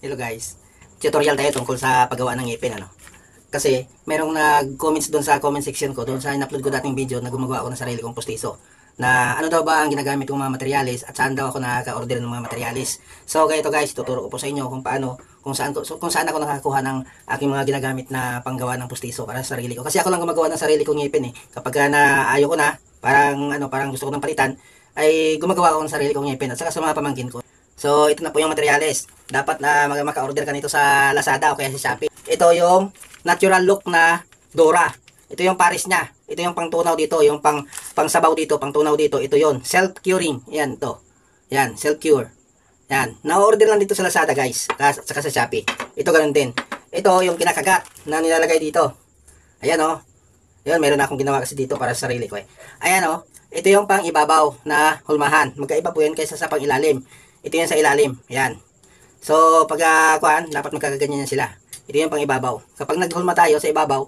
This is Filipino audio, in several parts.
Hello guys, tutorial tayo tungkol sa paggawa ng ngipin ano. Kasi merong nag-comments doon sa comment section ko, doon sa in-upload ko dating video na gumagawa ako ng sarili kong pustiso. Na ano daw ba ang ginagamit kong mga materialis at saan daw ako nakaka-order ng mga materialis. So ganito guys, tuturo ko po sa inyo kung paano, kung saan ako nakakuha ng aking mga ginagamit na panggawa ng pustiso para sa sarili ko. Kasi ako lang gumagawa ng sarili kong ngipin eh. Kapag na ayaw ko na, parang gusto ko ng palitan, ay gumagawa ako ng sarili kong ngipin at saka sa mga pamangkin ko. So, ito na po yung materials. Dapat na maka-order ka nito sa Lazada o kaya sa Shopee. Ito yung natural look na Dora. Ito yung pares niya. Ito yung pangtunaw dito, yung pang-sabaw dito, pangtunaw dito. Ito yon, self-curing. Yan, to. Yan, self-cure. Yan. Na-order lang dito sa Lazada, guys. Saka sa Shopee. Ito ganun din. Ito yung kinakagat na nilalagay dito. Ayan, oh. Yan, meron na akong ginawa kasi dito para sa sarili ko eh. Ayan, oh. Ito yung pang-ibabaw na hulmahan. Magkaiba po yan kaysa sa pang-ilalim. Ito yan sa ilalim. Yan. So, pag dapat magkakaganyan yan sila. Ito yung pang ibabaw. Kapag naghulma tayo sa ibabaw,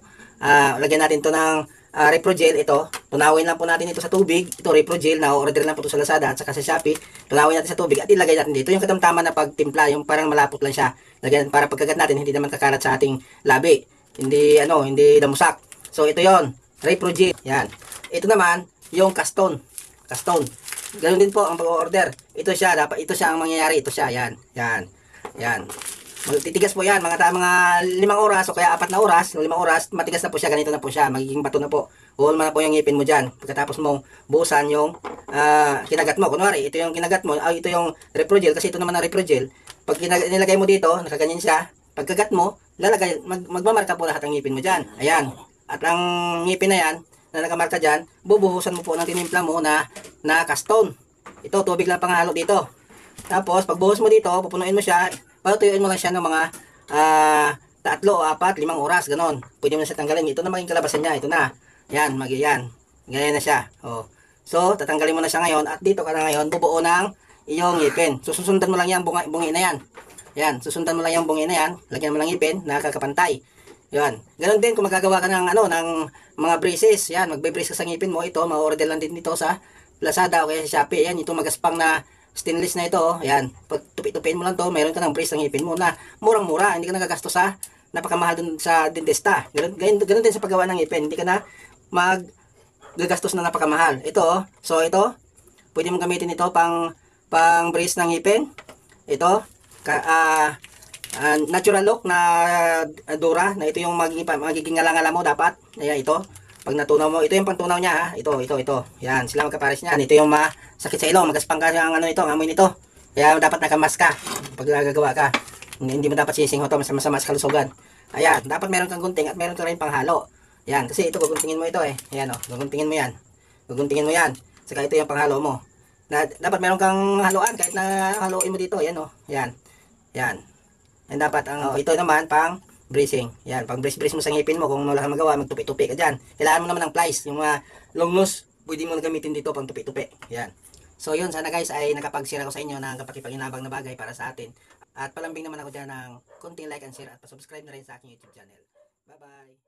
lagyan natin to ng Reprogel. Ito, tunawin lang po natin ito sa tubig. Ito, Reprogel. Na-order lang po ito sa Lazada at saka sa Shopee. Tunawin natin sa tubig at ilagay natin dito. Yung katamtaman na pagtimpla, yung parang malapot lang siya. Lagyan para pagkagat natin, hindi naman kakalat sa ating labi. Hindi damusak. So, ito yon, Reprogel. Yan. Ito naman, yung Kaston. Ganun din po ang pag-order. Ito siya ang mangyayari. Ito siya, yan. Titigas po yan, mga 5 oras o kaya 4 na oras, 5 oras, matigas na po siya, ganito na po siya, magiging bato na po. Huwag na po yung ngipin mo dyan. Pagkatapos mong buhusan yung kinagat mo. Kunwari, ito yung kinagat mo, ito yung Reprogel, kasi ito naman ang Reprogel. Pag nilagay mo dito, nakaganyan siya, pagkagat mo, magmamarka po lahat ang ngipin mo dyan. Ayan. At ang ngipin na yan, na nakamarka dyan, bubuhusan mo po ng tinimpla mo na Kaston. Ito, tubig lang panghalo dito. Tapos, pagbuhos mo dito, pupunuin mo siya, patuyuin mo lang siya ng mga 3 o 4, 5 oras, ganon. Pwede mo na siya tanggalin. Ito na maging kalabasan niya, ito na. Yan, ganyan na siya. Oh. So, tatanggalin mo na siya ngayon, at dito ka na ngayon, bubuo ng iyong ngipin. Susundan mo lang yan, bungi na yan. Yan, susundan mo lang yung bungi na yan, lagyan mo lang ngipin, nakakapantay. Yan. Ganon din kung magagawa ka ng ng mga braces. Yan, magbe-brace ka sa ngipin mo. Ito, ma-order lang din dito sa Lazada o kaya sa Shopee. Yan, itong magaspang na stainless na ito. Yan, pag tupi-tupiin mo lang to, meron ka ng brace sa ngipin mo na murang-mura. Hindi ka nagagastos sa napakamahal dun sa dentista. Ganon din sa paggawa ng ngipin. Hindi ka na magagastos na napakamahal. Ito, so ito, pwede mong gamitin ito pang brace ng ngipin. Ito, natural look na Dora, na ito yung magiging ngalangala mo dapat. Ayan, ito. Pag natunaw mo, ito yung pangtunaw niya ha. Ito. Yan, sila magkapares niyan. Ito yung masakit sa ilong, magaspang ka ang ang amoy nito. Kaya dapat nakamask ka pag gagawa ka. Hindi mo dapat sisingho to, masama sa kalusugan. Ayan, dapat meron kang gunting at meron ka rin panghalo. Yan, kasi ito guguntingin mo ito eh. Ayan oh, guguntingin mo yan. Saka ito yung panghalo mo. Dapat meron kang haluan kahit na haluin mo dito. Ayan oh. Yan. Yan dapat ito naman pang bracing. Yan, pang brace mo sa ngipin mo. Kung wala kang magawa, magtupi-tupi ka diyan. Kailangan mo naman ng plies, yung mga long nose, pwede mo na gamitin dito pang tupi-tupi. Yan. So yun, sana guys ay nakapag-share ako sa inyo ng kapaki-pakinabang na bagay para sa atin. At palambing naman ako diyan ng konting like and share at pa-subscribe na rin sa aking YouTube channel. Bye-bye.